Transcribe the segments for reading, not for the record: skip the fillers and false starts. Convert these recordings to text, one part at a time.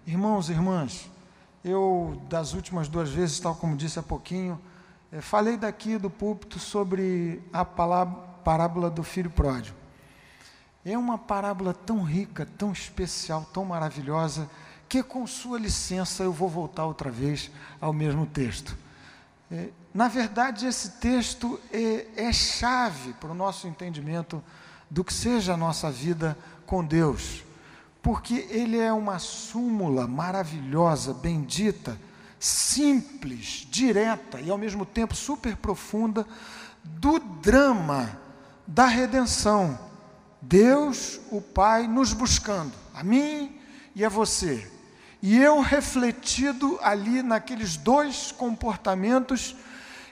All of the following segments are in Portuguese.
Irmãos e irmãs, eu, das últimas 2 vezes, tal como disse há pouquinho, falei daqui do púlpito sobre a parábola do filho pródigo. É uma parábola tão rica, tão especial, tão maravilhosa, que com sua licença eu vou voltar outra vez ao mesmo texto. Na verdade, esse texto é chave para o nosso entendimento do que seja a nossa vida com Deus, porque ele é uma súmula maravilhosa, bendita, simples, direta e ao mesmo tempo super profunda do drama da redenção. Deus, o Pai, nos buscando, a mim e a você. E eu refletido ali naqueles 2 comportamentos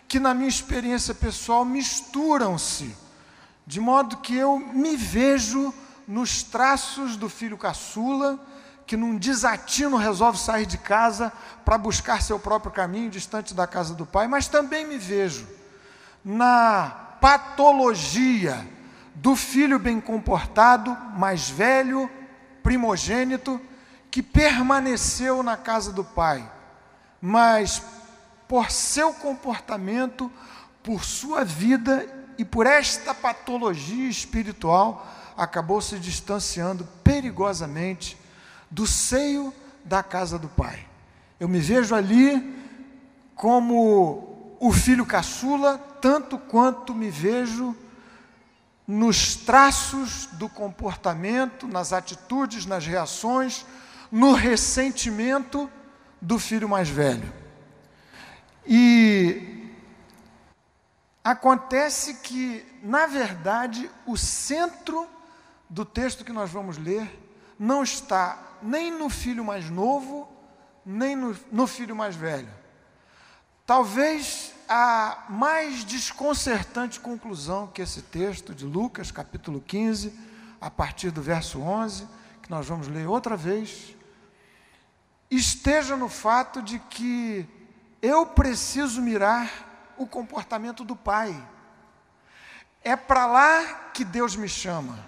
que na minha experiência pessoal misturam-se, de modo que eu me vejo nos traços do filho caçula, que num desatino resolve sair de casa para buscar seu próprio caminho distante da casa do pai, mas também me vejo na patologia do filho bem comportado, mais velho, primogênito, que permaneceu na casa do pai, mas por seu comportamento, por sua vida e por esta patologia espiritual, acabou se distanciando perigosamente do seio da casa do pai. Eu me vejo ali como o filho caçula, tanto quanto me vejo nos traços do comportamento, nas atitudes, nas reações, no ressentimento do filho mais velho. E acontece que, na verdade, o centro do texto que nós vamos ler não está nem no filho mais novo, nem no filho mais velho. Talvez a mais desconcertante conclusão que esse texto de Lucas, capítulo 15, a partir do verso 11, que nós vamos ler outra vez, esteja no fato de que eu preciso mirar o comportamento do Pai. É para lá que Deus me chama.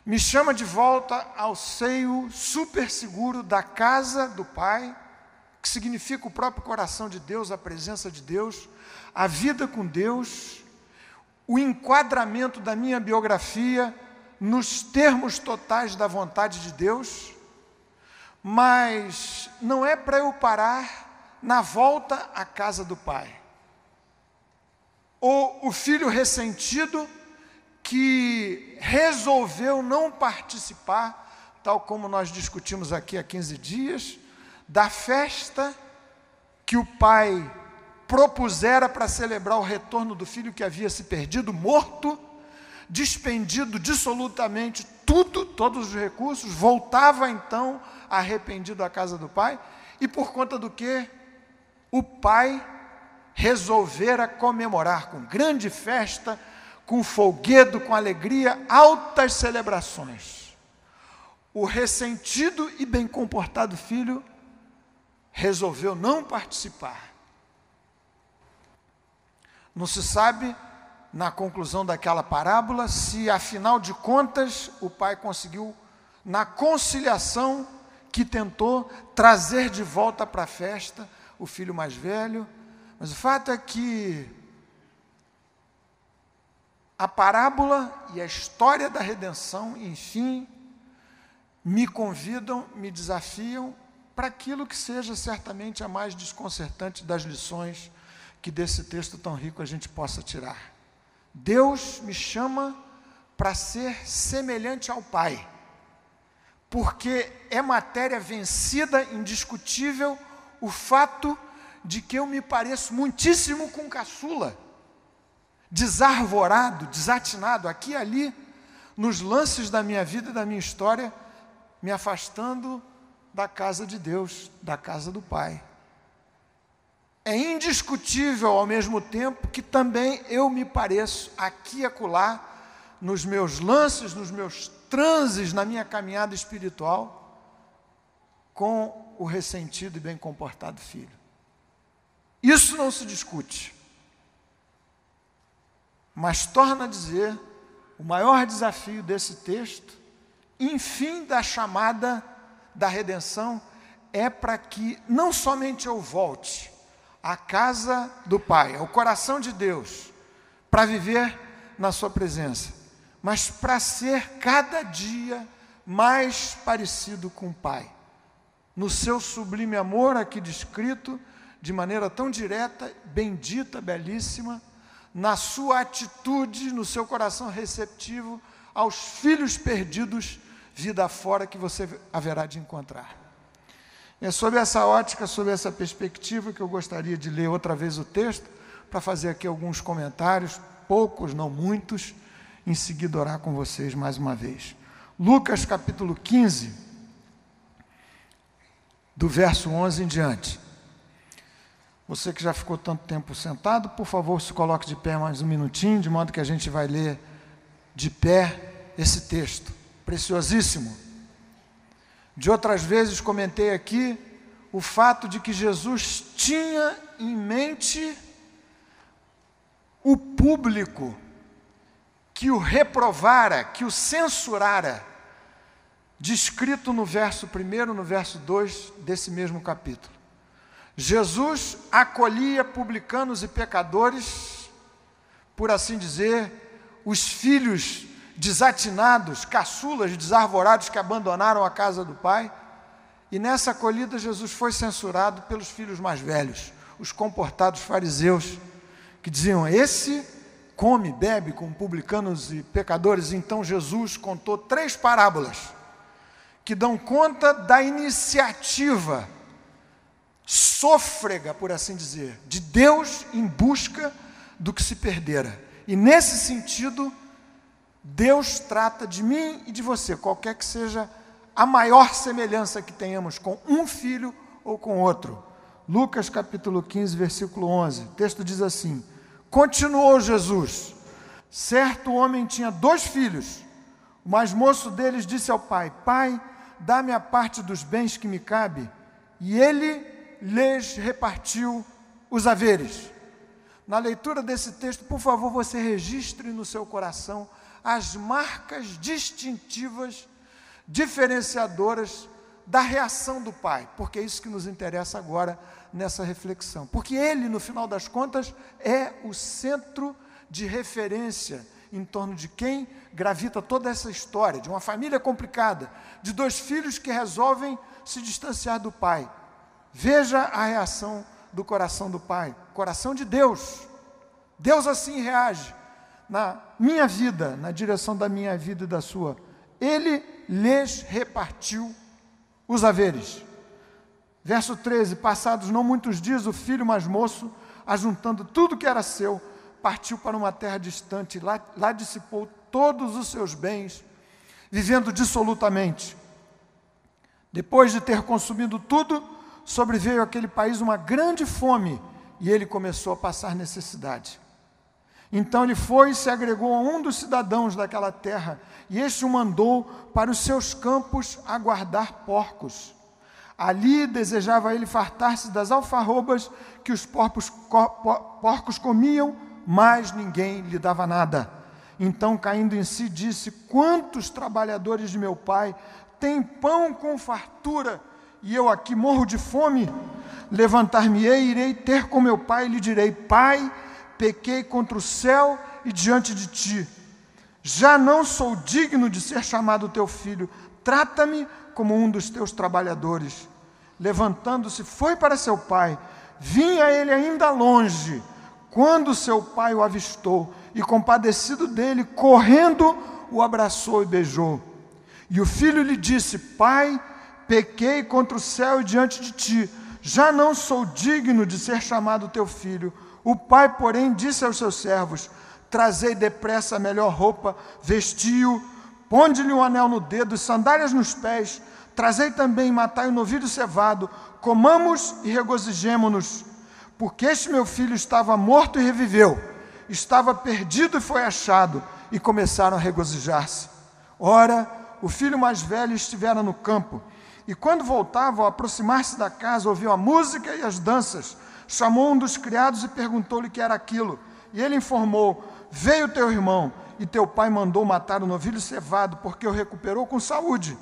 Me chama de volta ao seio super seguro da casa do Pai, que significa o próprio coração de Deus, a presença de Deus, a vida com Deus, o enquadramento da minha biografia nos termos totais da vontade de Deus, mas não é para eu parar na volta à casa do Pai. Ou o filho ressentido que resolveu não participar, tal como nós discutimos aqui há 15 dias, da festa que o pai propusera para celebrar o retorno do filho que havia se perdido, morto, despendido dissolutamente todos os recursos, voltava então arrependido à casa do pai, e por conta do que o pai resolvera comemorar com grande festa, com folguedo, com alegria, altas celebrações. O ressentido e bem comportado filho resolveu não participar. Não se sabe, na conclusão daquela parábola, se afinal de contas o pai conseguiu, na conciliação que tentou, trazer de volta para a festa o filho mais velho. Mas o fato é que a parábola e a história da redenção, enfim, me convidam, me desafiam para aquilo que seja certamente a mais desconcertante das lições que desse texto tão rico a gente possa tirar. Deus me chama para ser semelhante ao Pai, porque é matéria vencida, indiscutível, o fato de que eu me pareço muitíssimo com caçula, desarvorado, desatinado, aqui e ali, nos lances da minha vida e da minha história, me afastando da casa de Deus, da casa do Pai. É indiscutível ao mesmo tempo que também eu me pareço aqui e acolá, nos meus lances, nos meus transes, na minha caminhada espiritual, com o ressentido e bem comportado filho. Isso não se discute. Mas torna a dizer, o maior desafio desse texto, enfim da chamada da redenção, é para que não somente eu volte à casa do Pai, ao coração de Deus, para viver na sua presença, mas para ser cada dia mais parecido com o Pai. No seu sublime amor, aqui descrito, de maneira tão direta, bendita, belíssima, na sua atitude, no seu coração receptivo aos filhos perdidos, vida fora, que você haverá de encontrar. É sob essa ótica, sob essa perspectiva, que eu gostaria de ler outra vez o texto, para fazer aqui alguns comentários, poucos, não muitos, em seguida orar com vocês mais uma vez. Lucas capítulo 15, do verso 11 em diante. Você que já ficou tanto tempo sentado, por favor, se coloque de pé mais um minutinho, de modo que a gente vai ler de pé esse texto preciosíssimo. De outras vezes comentei aqui o fato de que Jesus tinha em mente o público que o reprovara, que o censurara, descrito no verso 1, no verso 2 desse mesmo capítulo. Jesus acolhia publicanos e pecadores, por assim dizer, os filhos desatinados, caçulas, desarvorados que abandonaram a casa do Pai, e nessa acolhida Jesus foi censurado pelos filhos mais velhos, os comportados fariseus, que diziam: esse come, bebe com publicanos e pecadores. Então Jesus contou 3 parábolas que dão conta da iniciativa sôfrega, por assim dizer, de Deus em busca do que se perdera. E nesse sentido, Deus trata de mim e de você, qualquer que seja a maior semelhança que tenhamos com um filho ou com outro. Lucas capítulo 15, versículo 11, o texto diz assim: continuou Jesus: certo homem tinha 2 filhos. O mais moço deles disse ao pai: Pai, dá-me a parte dos bens que me cabe. E ele lhes repartiu os haveres. Na leitura desse texto, por favor, você registre no seu coração as marcas distintivas, diferenciadoras da reação do Pai, porque é isso que nos interessa agora nessa reflexão. Porque ele, no final das contas, é o centro de referência em torno de quem gravita toda essa história, de uma família complicada, de 2 filhos que resolvem se distanciar do Pai. Veja a reação do coração do Pai, coração de Deus. Deus assim reage na minha vida, na direção da minha vida e da sua. Ele lhes repartiu os haveres. Verso 13: passados não muitos dias, o filho mais moço, ajuntando tudo que era seu, partiu para uma terra distante, lá dissipou todos os seus bens, vivendo dissolutamente. Depois de ter consumido tudo, sobreveio àquele país uma grande fome, e ele começou a passar necessidade. Então ele foi e se agregou a um dos cidadãos daquela terra, e este o mandou para os seus campos a guardar porcos. Ali desejava ele fartar-se das alfarrobas que os porcos comiam, mas ninguém lhe dava nada. Então, caindo em si, disse: quantos trabalhadores de meu pai têm pão com fartura, e eu aqui morro de fome? Levantar-me-ei, irei ter com meu pai, e lhe direi: Pai, pequei contra o céu e diante de ti. Já não sou digno de ser chamado teu filho. Trata-me como um dos teus trabalhadores. Levantando-se, foi para seu pai. Vinha ele ainda longe, quando seu pai o avistou, e compadecido dele, correndo, o abraçou e beijou. E o filho lhe disse: Pai, pequei contra o céu e diante de ti. Já não sou digno de ser chamado teu filho. O pai, porém, disse aos seus servos: trazei depressa a melhor roupa, vestiu, ponde-lhe um anel no dedo e sandálias nos pés. Trazei também e matai o novilho cevado, comamos e regozijemo-nos. Porque este meu filho estava morto e reviveu, estava perdido e foi achado, e começaram a regozijar-se. Ora, o filho mais velho estivera no campo, e quando voltava, ao aproximar-se da casa, ouviu a música e as danças. Chamou um dos criados e perguntou-lhe o que era aquilo. E ele informou: veio teu irmão, e teu pai mandou matar o novilho cevado, porque o recuperou com saúde.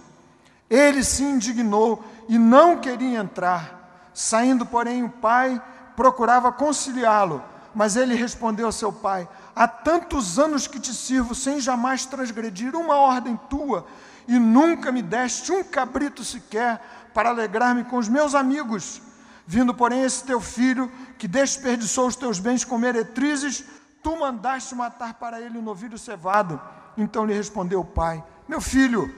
Ele se indignou e não queria entrar. Saindo, porém, o pai procurava conciliá-lo, mas ele respondeu ao seu pai: há tantos anos que te sirvo, sem jamais transgredir uma ordem tua, e nunca me deste um cabrito sequer para alegrar-me com os meus amigos. Vindo, porém, esse teu filho, que desperdiçou os teus bens com meretrizes, tu mandaste matar para ele um novilho cevado. Então lhe respondeu o pai: meu filho,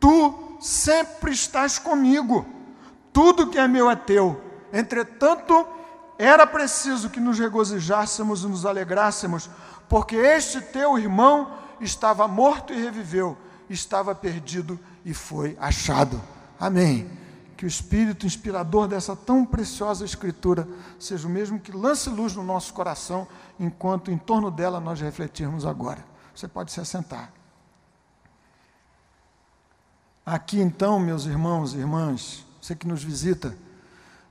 tu sempre estás comigo, tudo que é meu é teu. Entretanto, era preciso que nos regozijássemos e nos alegrássemos, porque este teu irmão estava morto e reviveu, estava perdido e foi achado. Amém. Que o Espírito inspirador dessa tão preciosa Escritura seja o mesmo que lance luz no nosso coração, enquanto em torno dela nós refletirmos agora. Você pode se assentar. Aqui então, meus irmãos e irmãs, você que nos visita,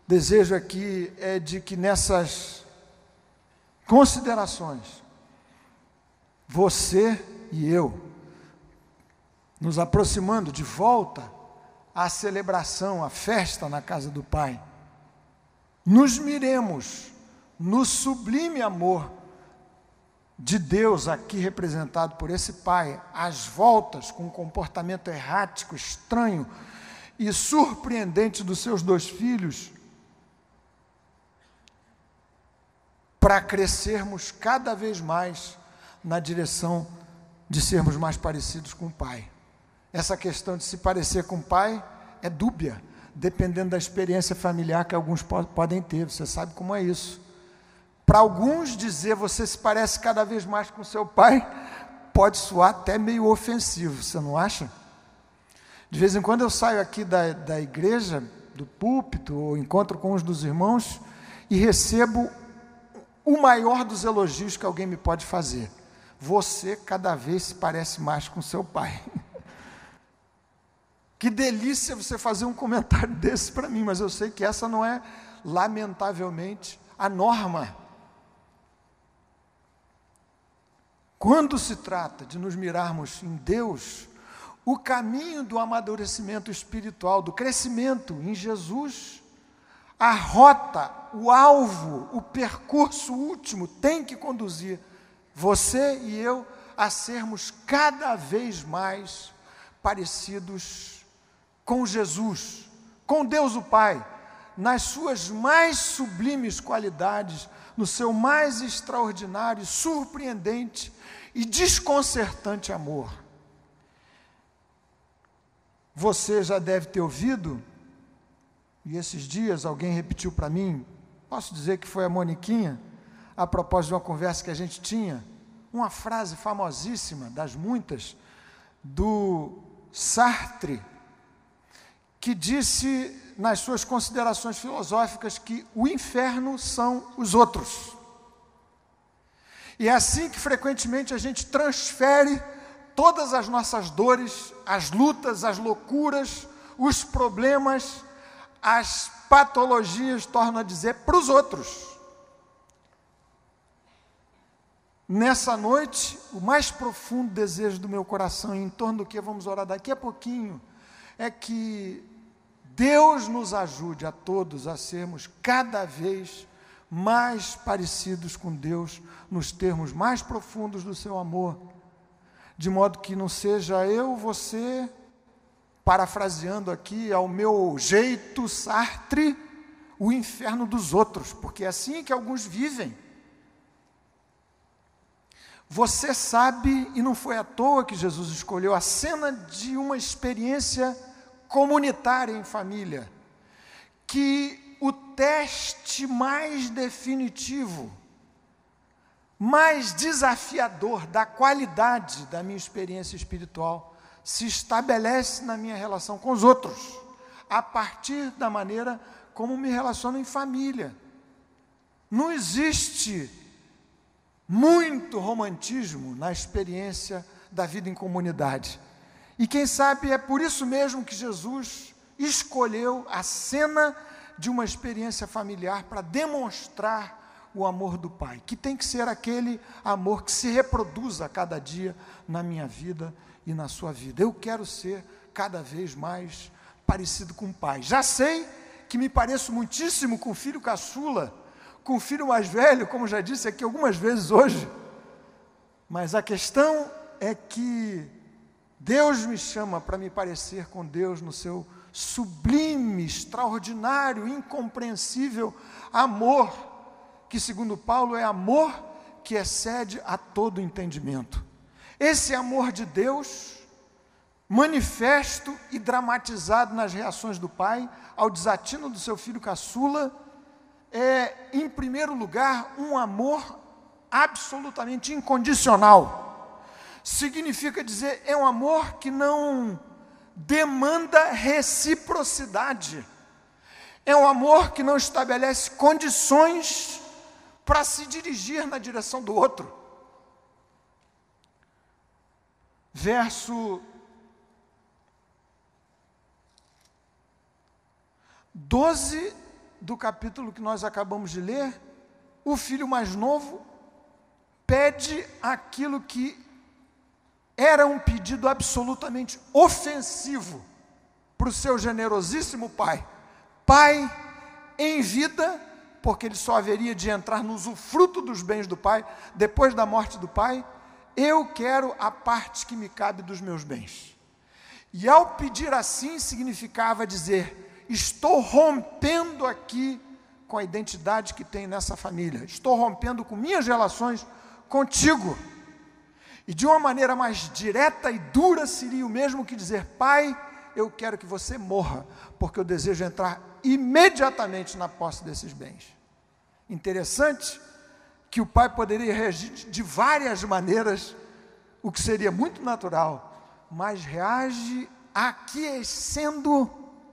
desejo aqui é de que nessas considerações, você e eu, nos aproximando de volta à celebração, à festa na casa do Pai, nos miremos no sublime amor de Deus aqui representado por esse pai, às voltas com um comportamento errático, estranho e surpreendente dos seus dois filhos, para crescermos cada vez mais na direção de sermos mais parecidos com o pai. Essa questão de se parecer com o pai é dúbia, dependendo da experiência familiar que alguns podem ter. Você sabe como é isso. Para alguns, dizer você se parece cada vez mais com seu pai pode soar até meio ofensivo, você não acha? De vez em quando eu saio aqui da igreja, do púlpito, ou encontro com uns dos irmãos e recebo o maior dos elogios que alguém me pode fazer: você cada vez se parece mais com seu pai. Que delícia você fazer um comentário desse para mim, mas eu sei que essa não é, lamentavelmente, a norma. Quando se trata de nos mirarmos em Deus, o caminho do amadurecimento espiritual, do crescimento em Jesus, a rota, o alvo, o percurso último tem que conduzir você e eu a sermos cada vez mais parecidos com Jesus, com Deus o Pai, nas suas mais sublimes qualidades, no seu mais extraordinário, surpreendente e desconcertante amor. Você já deve ter ouvido, e esses dias alguém repetiu para mim, posso dizer que foi a Moniquinha, a propósito de uma conversa que a gente tinha, uma frase famosíssima, das muitas, do Sartre, que disse nas suas considerações filosóficas que o inferno são os outros. E é assim que frequentemente a gente transfere todas as nossas dores, as lutas, as loucuras, os problemas, as patologias, torno a dizer, para os outros. Nessa noite, o mais profundo desejo do meu coração, em torno do que vamos orar daqui a pouquinho, é que Deus nos ajude a todos a sermos cada vez mais parecidos com Deus, nos termos mais profundos do seu amor, de modo que não seja eu, você, parafraseando aqui ao meu jeito Sartre, o inferno dos outros, porque é assim que alguns vivem. Você sabe, e não foi à toa que Jesus escolheu a cena de uma experiência comunitária em família, que o teste mais definitivo, mais desafiador da qualidade da minha experiência espiritual se estabelece na minha relação com os outros, a partir da maneira como me relaciono em família. Não existe muito romantismo na experiência da vida em comunidade. E quem sabe é por isso mesmo que Jesus escolheu a cena de uma experiência familiar para demonstrar o amor do Pai, que tem que ser aquele amor que se reproduz a cada dia na minha vida e na sua vida. Eu quero ser cada vez mais parecido com o pai. Já sei que me pareço muitíssimo com o filho caçula, com o filho mais velho, como já disse aqui algumas vezes hoje. Mas a questão é que Deus me chama para me parecer com Deus no seu sublime, extraordinário, incompreensível amor, que segundo Paulo é amor que excede a todo entendimento. Esse amor de Deus, manifesto e dramatizado nas reações do pai ao desatino do seu filho caçula, é, em primeiro lugar, um amor absolutamente incondicional. Significa dizer, é um amor que não demanda reciprocidade. É um amor que não estabelece condições para se dirigir na direção do outro. Verso 12 do capítulo que nós acabamos de ler, o filho mais novo pede aquilo que era um pedido absolutamente ofensivo para o seu generosíssimo pai. Pai, em vida, porque ele só haveria de entrar no usufruto dos bens do pai, depois da morte do pai, eu quero a parte que me cabe dos meus bens. E ao pedir assim, significava dizer, estou rompendo aqui com a identidade que tenho nessa família, estou rompendo com minhas relações contigo. E de uma maneira mais direta e dura seria o mesmo que dizer, pai, eu quero que você morra, porque eu desejo entrar imediatamente na posse desses bens. Interessante que o pai poderia reagir de várias maneiras, o que seria muito natural, mas reage aquecendo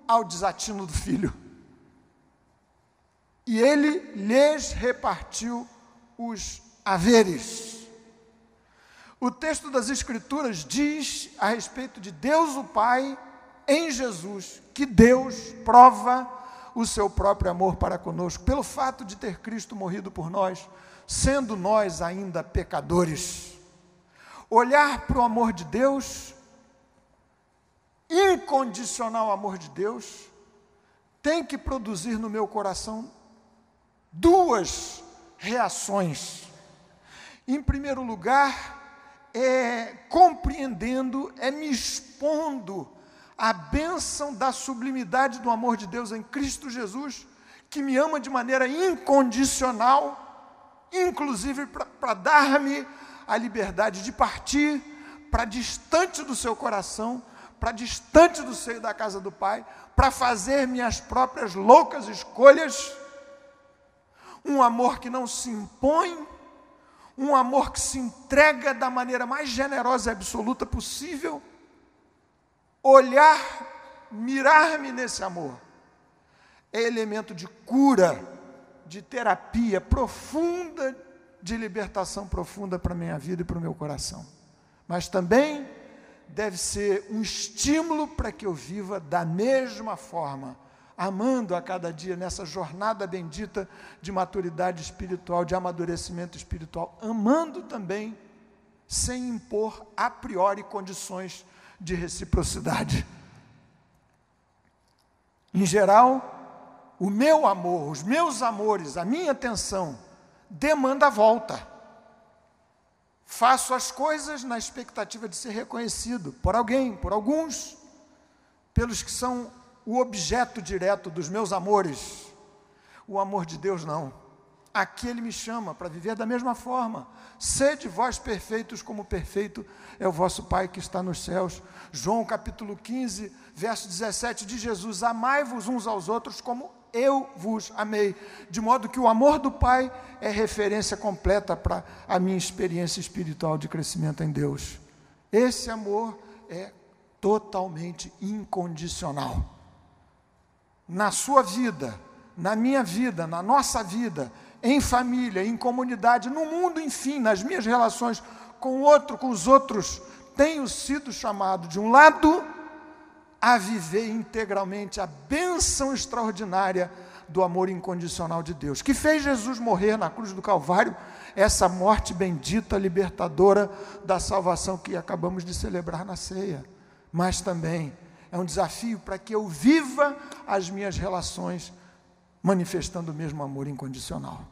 ao desatino do filho. E ele lhes repartiu os haveres. O texto das Escrituras diz a respeito de Deus o Pai em Jesus, que Deus prova o seu próprio amor para conosco, pelo fato de ter Cristo morrido por nós, sendo nós ainda pecadores. Olhar para o amor de Deus, incondicional amor de Deus, tem que produzir no meu coração duas reações. Em primeiro lugar, compreendendo, me expondo à bênção da sublimidade do amor de Deus em Cristo Jesus, que me ama de maneira incondicional, inclusive para dar-me a liberdade de partir para distante do seu coração, para distante do seio da casa do Pai, para fazer minhas próprias loucas escolhas. Um amor que não se impõe, um amor que se entrega da maneira mais generosa e absoluta possível. Olhar, mirar-me nesse amor, é elemento de cura, de terapia profunda, de libertação profunda para a minha vida e para o meu coração. Mas também deve ser um estímulo para que eu viva da mesma forma, amando a cada dia nessa jornada bendita de maturidade espiritual, de amadurecimento espiritual, amando também sem impor a priori condições de reciprocidade. Em geral, o meu amor, os meus amores, a minha atenção, demanda a volta. Faço as coisas na expectativa de ser reconhecido por alguém, por alguns, pelos que são o objeto direto dos meus amores. O amor de Deus não. Aqui Ele me chama para viver da mesma forma. Sede vós perfeitos como perfeito é o vosso Pai que está nos céus. João capítulo 15, verso 17 de Jesus, amai-vos uns aos outros como eu vos amei. De modo que o amor do Pai é referência completa para a minha experiência espiritual de crescimento em Deus. Esse amor é totalmente incondicional. Na sua vida, na minha vida, na nossa vida, em família, em comunidade, no mundo, enfim, nas minhas relações com o outro, com os outros, tenho sido chamado, de um lado, a viver integralmente a bênção extraordinária do amor incondicional de Deus, que fez Jesus morrer na cruz do Calvário, essa morte bendita, libertadora da salvação que acabamos de celebrar na ceia, mas também É um desafio para que eu viva as minhas relações manifestando o mesmo amor incondicional.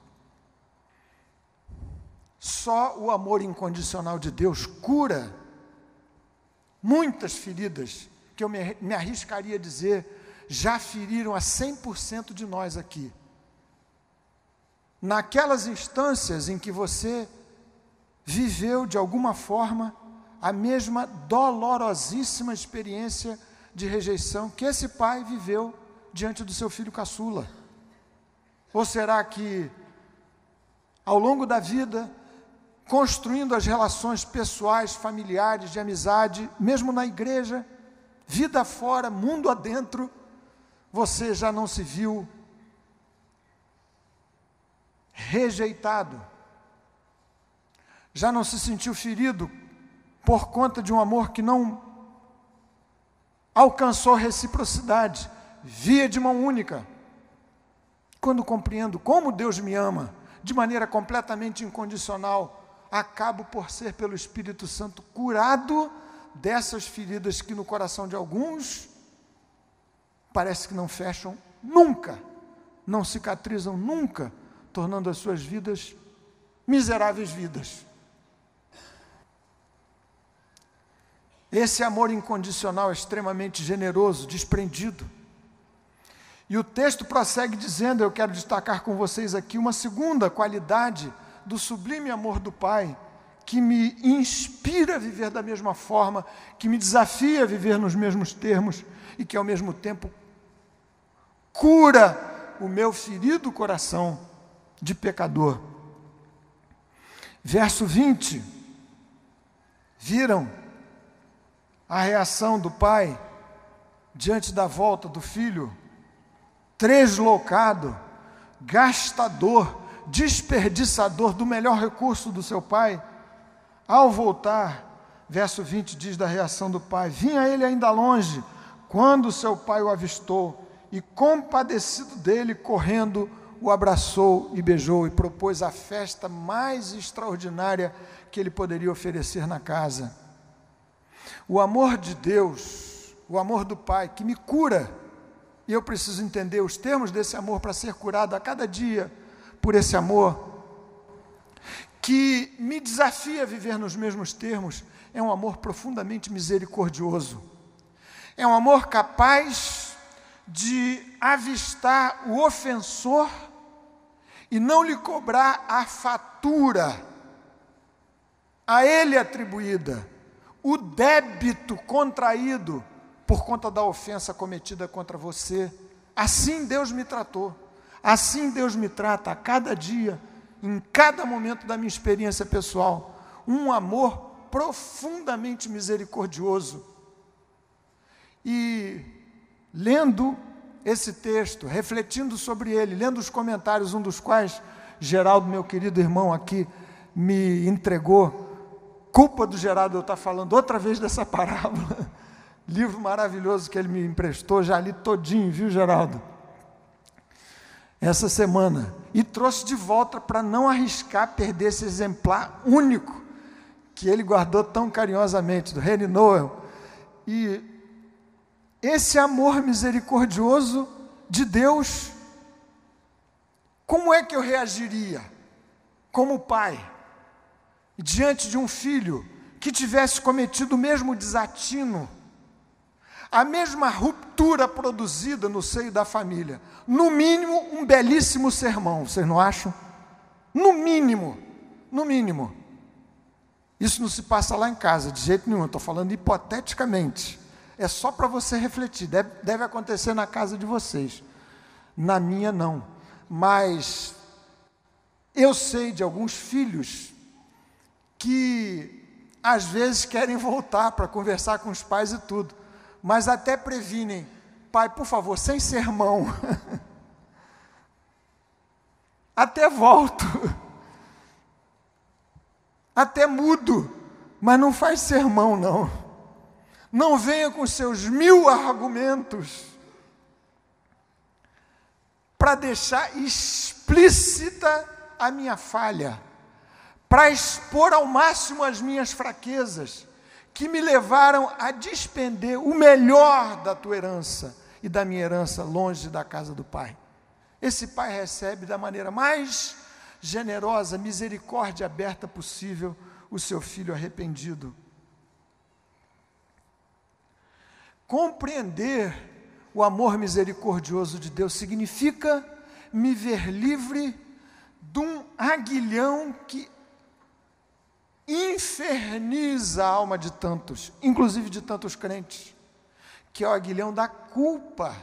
Só o amor incondicional de Deus cura muitas feridas que eu me arriscaria a dizer já feriram a 100% de nós aqui. Naquelas instâncias em que você viveu de alguma forma a mesma dolorosíssima experiência de rejeição que esse pai viveu diante do seu filho caçula. Ou será que, ao longo da vida, construindo as relações pessoais, familiares, de amizade, mesmo na igreja, vida fora, mundo adentro, você já não se viu rejeitado, já não se sentiu ferido por conta de um amor que não alcançou reciprocidade, via de mão única? Quando compreendo como Deus me ama, de maneira completamente incondicional, acabo por ser pelo Espírito Santo curado dessas feridas que no coração de alguns parece que não fecham nunca, não cicatrizam nunca, tornando as suas vidas miseráveis vidas. Esse amor incondicional é extremamente generoso, desprendido. E o texto prossegue dizendo, eu quero destacar com vocês aqui uma segunda qualidade do sublime amor do Pai, que me inspira a viver da mesma forma, que me desafia a viver nos mesmos termos e que ao mesmo tempo cura o meu ferido coração de pecador. Verso 20, viram a reação do pai diante da volta do filho? Tresloucado, gastador, desperdiçador do melhor recurso do seu pai. Ao voltar, verso 20 diz da reação do pai: vinha ele ainda longe, quando seu pai o avistou, e compadecido dele, correndo, o abraçou e beijou, e propôs a festa mais extraordinária que ele poderia oferecer na casa. O amor de Deus, o amor do Pai, que me cura, e eu preciso entender os termos desse amor para ser curado a cada dia por esse amor, que me desafia a viver nos mesmos termos, é um amor profundamente misericordioso. É um amor capaz de avistar o ofensor e não lhe cobrar a fatura a ele atribuída, o débito contraído por conta da ofensa cometida contra você. Assim Deus me tratou, assim Deus me trata a cada dia, em cada momento da minha experiência pessoal, um amor profundamente misericordioso. E lendo esse texto, refletindo sobre ele, lendo os comentários, um dos quais Geraldo, meu querido irmão aqui, me entregou. Culpa do Geraldo eu estar falando outra vez dessa parábola. Livro maravilhoso que ele me emprestou, já li todinho, viu, Geraldo? Essa semana. E trouxe de volta para não arriscar perder esse exemplar único que ele guardou tão carinhosamente, do Henry Noel. E esse amor misericordioso de Deus, como é que eu reagiria como pai diante de um filho que tivesse cometido o mesmo desatino, a mesma ruptura produzida no seio da família? No mínimo, um belíssimo sermão, vocês não acham? No mínimo, no mínimo. Isso não se passa lá em casa, de jeito nenhum, estou falando hipoteticamente. É só para você refletir, deve acontecer na casa de vocês. Na minha, não. Mas eu sei de alguns filhos que às vezes querem voltar para conversar com os pais e tudo, mas até previnem: pai, por favor, sem sermão. Até volto, até mudo, mas não faz sermão, não. Não venha com seus 1000 argumentos para deixar explícita a minha falha, para expor ao máximo as minhas fraquezas. que me levaram a despender o melhor da tua herança e da minha herança longe da casa do Pai. Esse pai recebe da maneira mais generosa, misericórdia aberta possível o seu filho arrependido. Compreender o amor misericordioso de Deus significa me ver livre de um aguilhão que inferniza a alma de tantos, inclusive de tantos crentes, que é o aguilhão da culpa,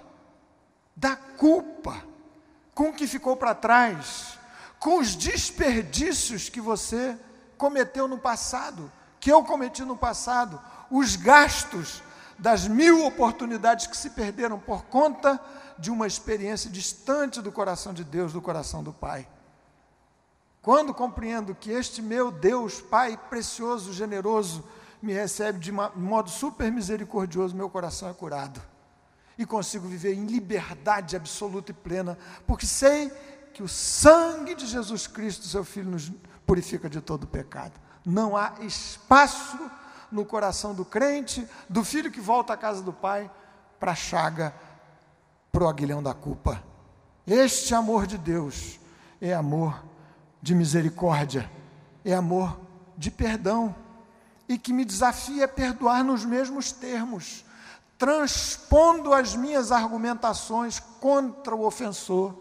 com o que ficou para trás, com os desperdícios que você cometeu no passado, que eu cometi no passado, os gastos das 1000 oportunidades que se perderam por conta de uma experiência distante do coração de Deus, do coração do Pai. Quando compreendo que este meu Deus, Pai precioso, generoso, me recebe de modo super misericordioso, meu coração é curado. E consigo viver em liberdade absoluta e plena, porque sei que o sangue de Jesus Cristo, seu Filho, nos purifica de todo pecado. Não há espaço no coração do crente, do filho que volta à casa do Pai, para a chaga, para o aguilhão da culpa. Este amor de Deus é amor de misericórdia, é amor de perdão, e que me desafia a perdoar nos mesmos termos, transpondo as minhas argumentações contra o ofensor,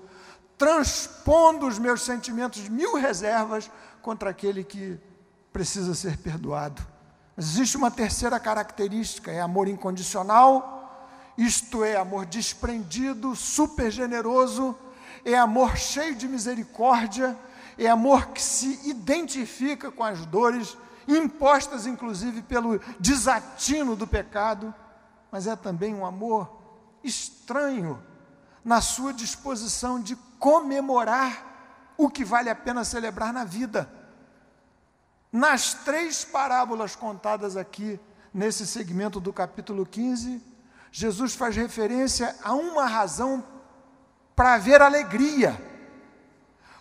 transpondo os meus sentimentos de 1000 reservas contra aquele que precisa ser perdoado. Mas existe uma terceira característica, é amor incondicional, isto é, amor desprendido, super generoso, é amor cheio de misericórdia, é amor que se identifica com as dores, impostas inclusive pelo desatino do pecado, mas é também um amor estranho na sua disposição de comemorar o que vale a pena celebrar na vida. Nas 3 parábolas contadas aqui, nesse segmento do capítulo 15, Jesus faz referência a uma razão para haver alegria.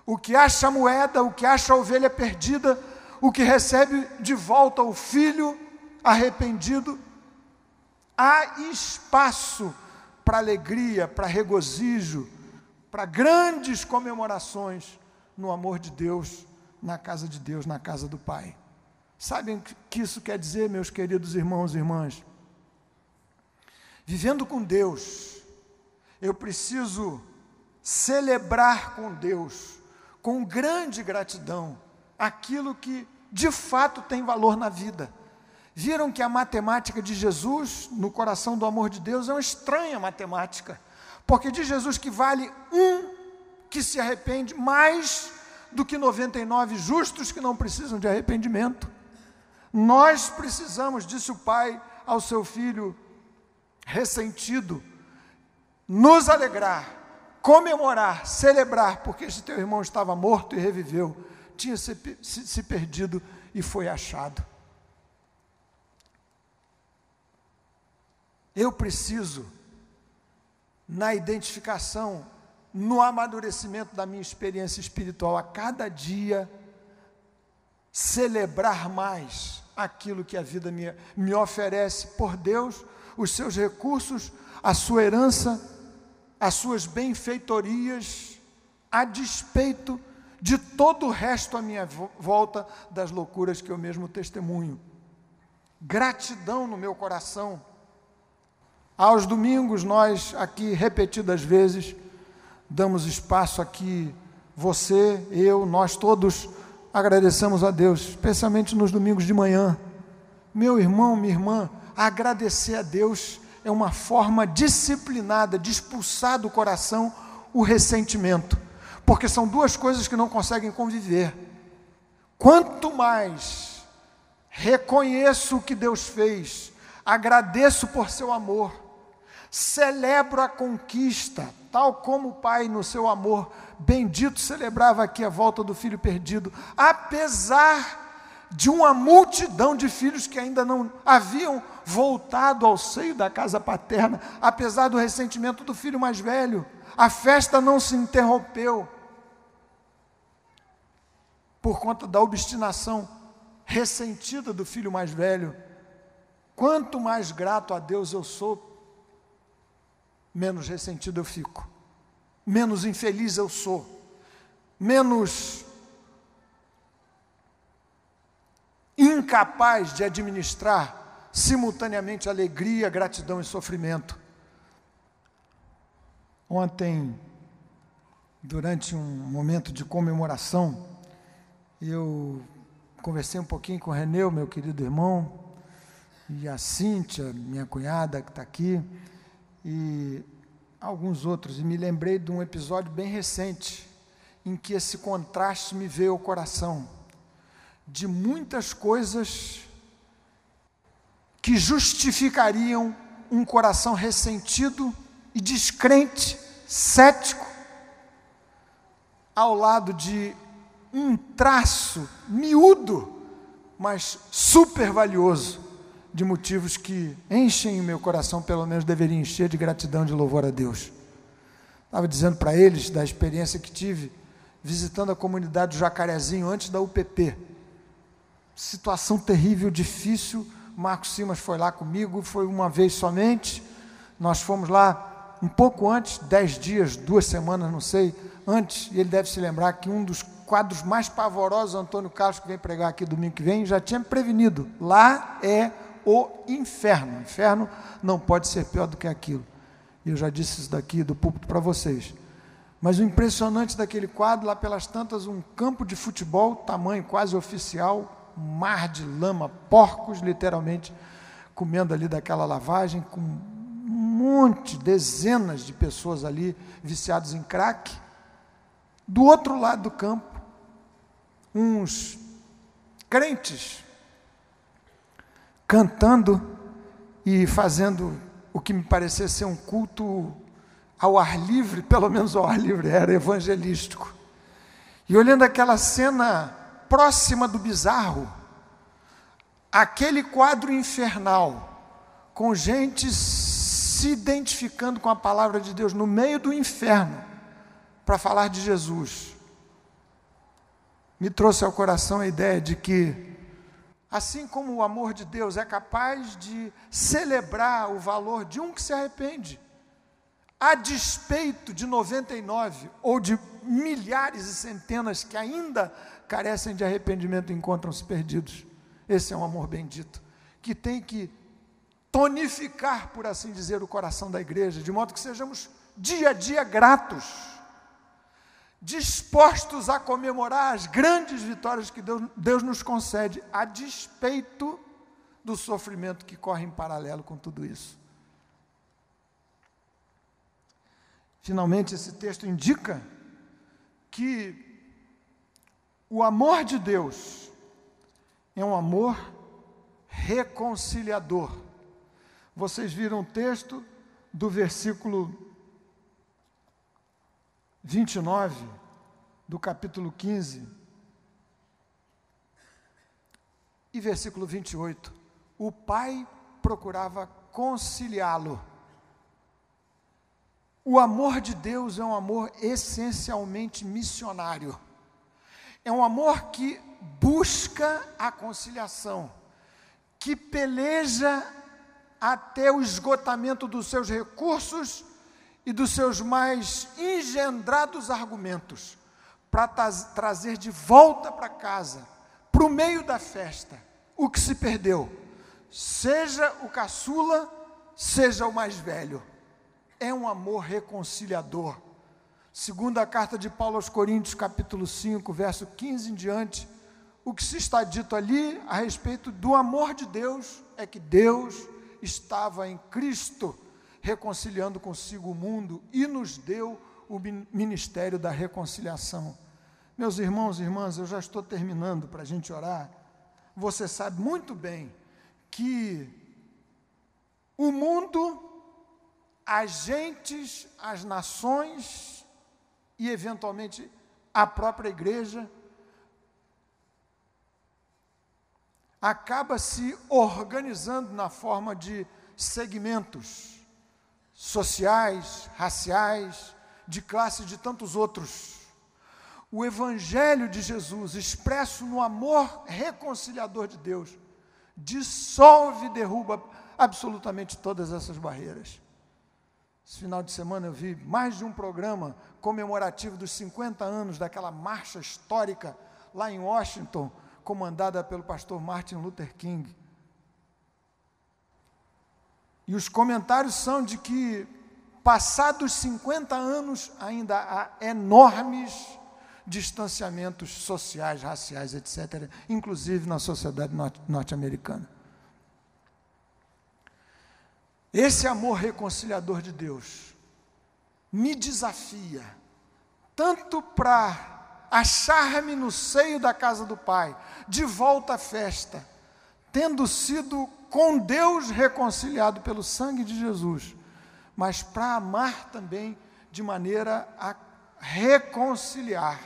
O que acha a moeda, o que acha a ovelha perdida, o que recebe de volta o filho arrependido, há espaço para alegria, para regozijo, para grandes comemorações no amor de Deus, na casa de Deus, na casa do Pai. Sabem o que isso quer dizer, meus queridos irmãos e irmãs? Vivendo com Deus, eu preciso celebrar com Deus, com grande gratidão, aquilo que de fato tem valor na vida. Viram que a matemática de Jesus, no coração do amor de Deus, é uma estranha matemática, porque diz Jesus que vale um que se arrepende mais do que 99 justos que não precisam de arrependimento. Nós precisamos, disse o Pai ao seu filho ressentido, nos alegrar, comemorar, celebrar, porque esse teu irmão estava morto e reviveu, tinha se perdido e foi achado. Eu preciso, na identificação, no amadurecimento da minha experiência espiritual, a cada dia, celebrar mais aquilo que a vida me oferece por Deus, os seus recursos, a sua herança, as suas benfeitorias, a despeito de todo o resto à minha volta, das loucuras que eu mesmo testemunho. Gratidão no meu coração. Aos domingos, nós aqui, repetidas vezes, damos espaço aqui, você, eu, nós todos agradecemos a Deus, especialmente nos domingos de manhã. Meu irmão, minha irmã, agradecer a Deus é uma forma disciplinada de expulsar do coração o ressentimento, porque são 2 coisas que não conseguem conviver. Quanto mais reconheço o que Deus fez, agradeço por seu amor, celebro a conquista, tal como o Pai no seu amor bendito celebrava aqui a volta do filho perdido, apesar de uma multidão de filhos que ainda não haviam voltado ao seio da casa paterna, apesar do ressentimento do filho mais velho, a festa não se interrompeu por conta da obstinação ressentida do filho mais velho. quanto mais grato a Deus eu sou, menos ressentido eu fico, menos infeliz eu sou, menos incapaz de administrar simultaneamente alegria, gratidão e sofrimento. Ontem, durante um momento de comemoração, eu conversei um pouquinho com o Renê, meu querido irmão, e a Cíntia, minha cunhada, que está aqui, e alguns outros, e me lembrei de um episódio bem recente, em que esse contraste me veio ao coração, de muitas coisas que justificariam um coração ressentido e descrente, cético, ao lado de um traço miúdo, mas super valioso, de motivos que enchem o meu coração, pelo menos deveria encher, de gratidão, de louvor a Deus. Estava dizendo para eles da experiência que tive visitando a comunidade do Jacarezinho antes da UPP. Situação terrível, difícil. Marcos Simas foi lá comigo, foi uma vez somente. Nós fomos lá um pouco antes, 10 dias, 2 semanas, não sei, antes, e ele deve se lembrar que um dos quadros mais pavorosos, Antônio Carlos, que vem pregar aqui domingo que vem, já tinha me prevenido. Lá é o inferno. O inferno não pode ser pior do que aquilo. E eu já disse isso daqui do púlpito para vocês. Mas o impressionante daquele quadro, lá pelas tantas, um campo de futebol, tamanho quase oficial, um mar de lama, porcos literalmente comendo ali daquela lavagem, com um monte, dezenas de pessoas ali viciados em crack. Do outro lado do campo, uns crentes cantando e fazendo o que me parecia ser um culto ao ar livre, pelo menos ao ar livre, era evangelístico. E olhando aquela cena próxima do bizarro, aquele quadro infernal, com gente se identificando com a palavra de Deus no meio do inferno, para falar de Jesus, me trouxe ao coração a ideia de que, assim como o amor de Deus é capaz de celebrar o valor de um que se arrepende, a despeito de 99 ou de milhares e centenas que ainda carecem de arrependimento e encontram-se perdidos. Esse é um amor bendito, que tem que tonificar, por assim dizer, o coração da igreja, de modo que sejamos dia a dia gratos, dispostos a comemorar as grandes vitórias que Deus nos concede, a despeito do sofrimento que corre em paralelo com tudo isso. Finalmente, esse texto indica que o amor de Deus é um amor reconciliador. Vocês viram o texto do versículo 29, do capítulo 15, e versículo 28. O pai procurava conciliá-lo. O amor de Deus é um amor essencialmente missionário. É um amor que busca a conciliação, que peleja até o esgotamento dos seus recursos e dos seus mais engendrados argumentos, para trazer de volta para casa, para o meio da festa, o que se perdeu, seja o caçula, seja o mais velho. É um amor reconciliador. Segundo a carta de Paulo aos Coríntios, capítulo 5, verso 15 em diante, o que se está dito ali a respeito do amor de Deus é que Deus estava em Cristo reconciliando consigo o mundo e nos deu o ministério da reconciliação. Meus irmãos e irmãs, eu já estou terminando para a gente orar. Você sabe muito bem que o mundo, as gentes, as nações e, eventualmente, a própria igreja acaba se organizando na forma de segmentos sociais, raciais, de classe e de tantos outros. O Evangelho de Jesus, expresso no amor reconciliador de Deus, dissolve e derruba absolutamente todas essas barreiras. Esse final de semana eu vi mais de um programa comemorativo dos 50 anos daquela marcha histórica lá em Washington, comandada pelo pastor Martin Luther King. E os comentários são de que, passados 50 anos, ainda há enormes distanciamentos sociais, raciais, etc., inclusive na sociedade norte-americana. Esse amor reconciliador de Deus me desafia, tanto para achar-me no seio da casa do Pai, de volta à festa, tendo sido com Deus reconciliado pelo sangue de Jesus, mas para amar também de maneira a reconciliar,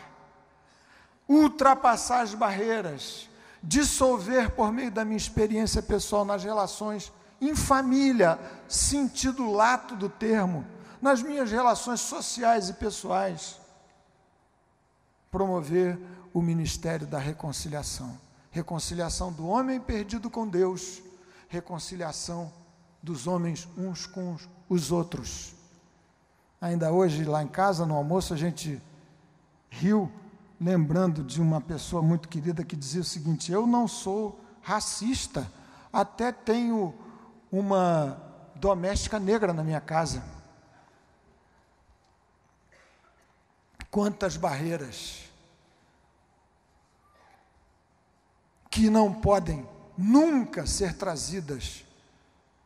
ultrapassar as barreiras, dissolver por meio da minha experiência pessoal nas relações em família, sentido lato do termo, nas minhas relações sociais e pessoais, promover o ministério da reconciliação. Reconciliação do homem perdido com Deus, reconciliação dos homens uns com os outros. Ainda hoje, lá em casa, no almoço, a gente riu, lembrando de uma pessoa muito querida que dizia o seguinte: eu não sou racista, até tenho uma doméstica negra na minha casa. Quantas barreiras que não podem nunca ser trazidas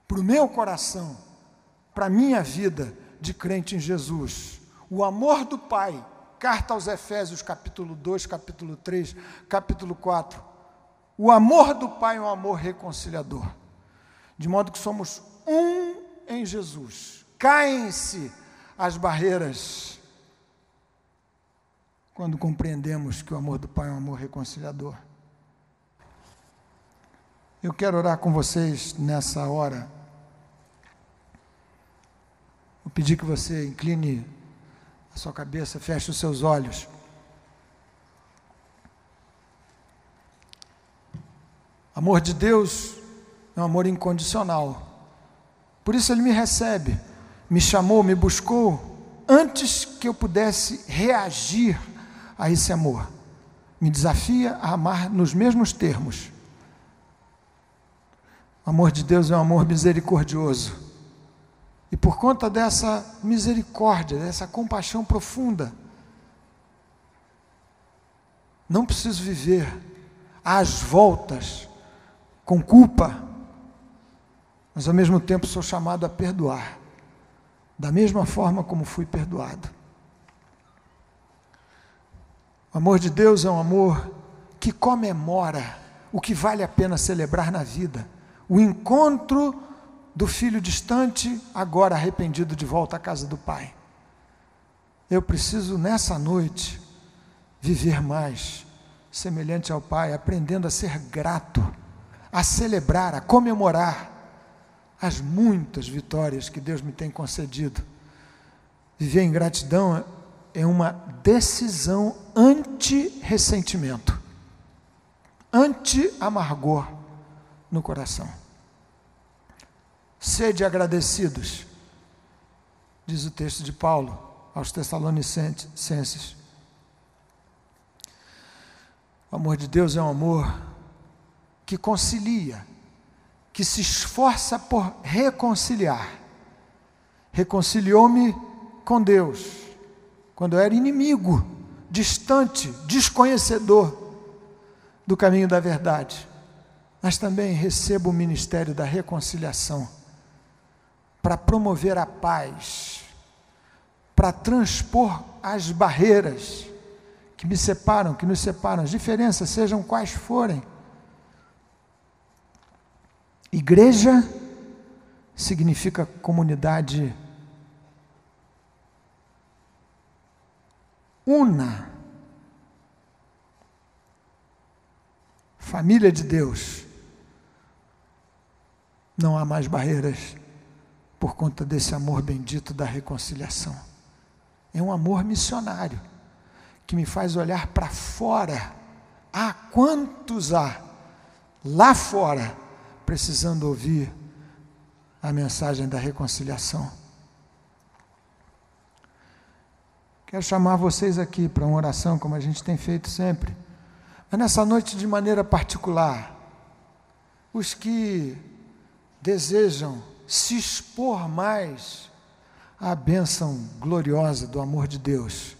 para o meu coração, para a minha vida de crente em Jesus. O amor do Pai, carta aos Efésios, capítulo 2, capítulo 3, capítulo 4. O amor do Pai é um amor reconciliador, de modo que somos um em Jesus. Caem-se as barreiras quando compreendemos que o amor do Pai é um amor reconciliador. Eu quero orar com vocês nessa hora. Vou pedir que você incline a sua cabeça, feche os seus olhos. Amor de Deus é um amor incondicional. Por isso Ele me recebe, me chamou, me buscou, antes que eu pudesse reagir a esse amor. Me desafia a amar nos mesmos termos. O amor de Deus é um amor misericordioso. E por conta dessa misericórdia, dessa compaixão profunda, não preciso viver às voltas, com culpa, mas ao mesmo tempo sou chamado a perdoar, da mesma forma como fui perdoado. O amor de Deus é um amor que comemora o que vale a pena celebrar na vida. O encontro do filho distante, agora arrependido, de volta à casa do Pai. Eu preciso, nessa noite, viver mais semelhante ao Pai, aprendendo a ser grato, a celebrar, a comemorar as muitas vitórias que Deus me tem concedido. Viver em gratidão é uma decisão anti-ressentimento, anti-amargor no coração. Sede agradecidos, diz o texto de Paulo aos Tessalonicenses. O amor de Deus é um amor que concilia, que se esforça por reconciliar. Reconciliou-me com Deus, quando eu era inimigo, distante, desconhecedor do caminho da verdade. Mas também recebo o ministério da reconciliação, para promover a paz, para transpor as barreiras que me separam, que nos separam, as diferenças, sejam quais forem. Igreja significa comunidade una, família de Deus. Não há mais barreiras por conta desse amor bendito da reconciliação. É um amor missionário que me faz olhar para fora. Quantos há lá fora precisando ouvir a mensagem da reconciliação. Quero chamar vocês aqui para uma oração, como a gente tem feito sempre, mas nessa noite de maneira particular, os que desejam se expor mais à bênção gloriosa do amor de Deus.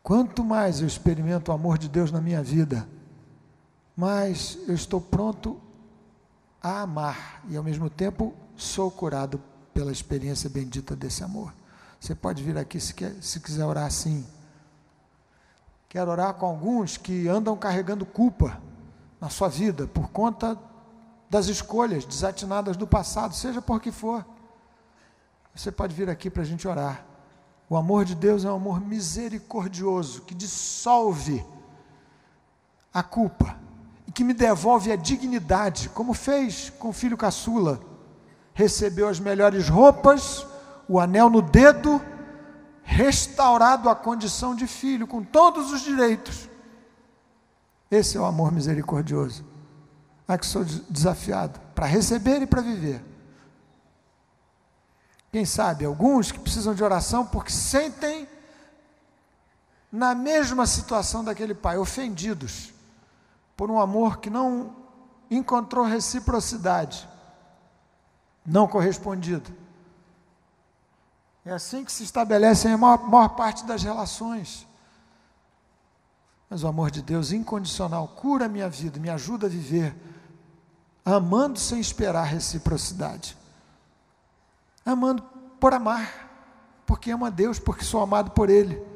Quanto mais eu experimento o amor de Deus na minha vida, mais eu estou pronto a amar e ao mesmo tempo sou curado pela experiência bendita desse amor. Você pode vir aqui se quiser orar assim. Quero orar com alguns que andam carregando culpa na sua vida por conta das escolhas desatinadas do passado, seja por que for. Você pode vir aqui para a gente orar. O amor de Deus é um amor misericordioso, que dissolve a culpa e que me devolve a dignidade, como fez com o filho caçula. Recebeu as melhores roupas, o anel no dedo, restaurado à condição de filho, com todos os direitos. Esse é o amor misericordioso. Que sou desafiado para receber e para viver. Quem sabe, alguns que precisam de oração porque sentem na mesma situação daquele pai, ofendidos por um amor que não encontrou reciprocidade, não correspondido. É assim que se estabelecem a maior parte das relações. Mas o amor de Deus incondicional cura a minha vida, me ajuda a viver, amando sem esperar reciprocidade. Amando por amar, porque amo a Deus, porque sou amado por Ele.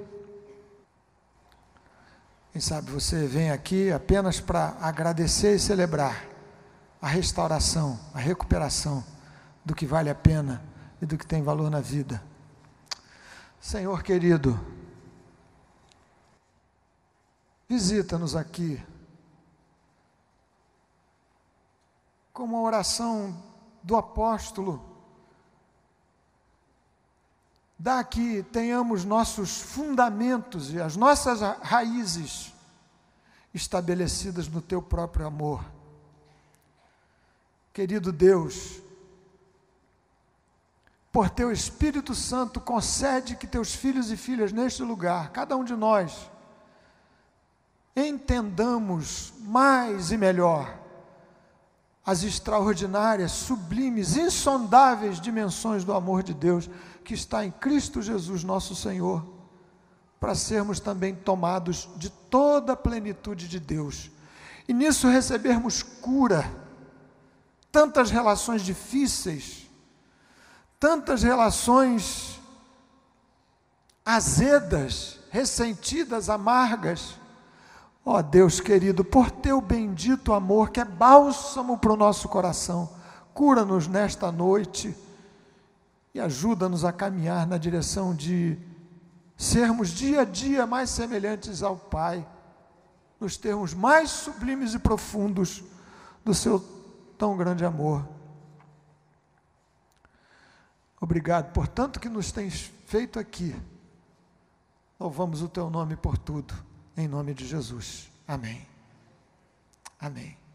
Quem sabe você vem aqui apenas para agradecer e celebrar a restauração, a recuperação do que vale a pena e do que tem valor na vida. Senhor querido, visita-nos aqui como a oração do apóstolo. Dá que tenhamos nossos fundamentos e as nossas raízes estabelecidas no Teu próprio amor. Querido Deus, por Teu Espírito Santo, concede que Teus filhos e filhas neste lugar, cada um de nós, entendamos mais e melhor as extraordinárias, sublimes, insondáveis dimensões do amor de Deus que está em Cristo Jesus, nosso Senhor, para sermos também tomados de toda a plenitude de Deus. E nisso recebermos cura, tantas relações difíceis, tantas relações azedas, ressentidas, amargas. Ó Deus querido, por Teu bendito amor, que é bálsamo para o nosso coração, cura-nos nesta noite e ajuda-nos a caminhar na direção de sermos dia a dia mais semelhantes ao Pai, nos termos mais sublimes e profundos do Seu tão grande amor. Obrigado por tanto que nos tens feito aqui. Louvamos o Teu nome por tudo, em nome de Jesus. Amém. Amém.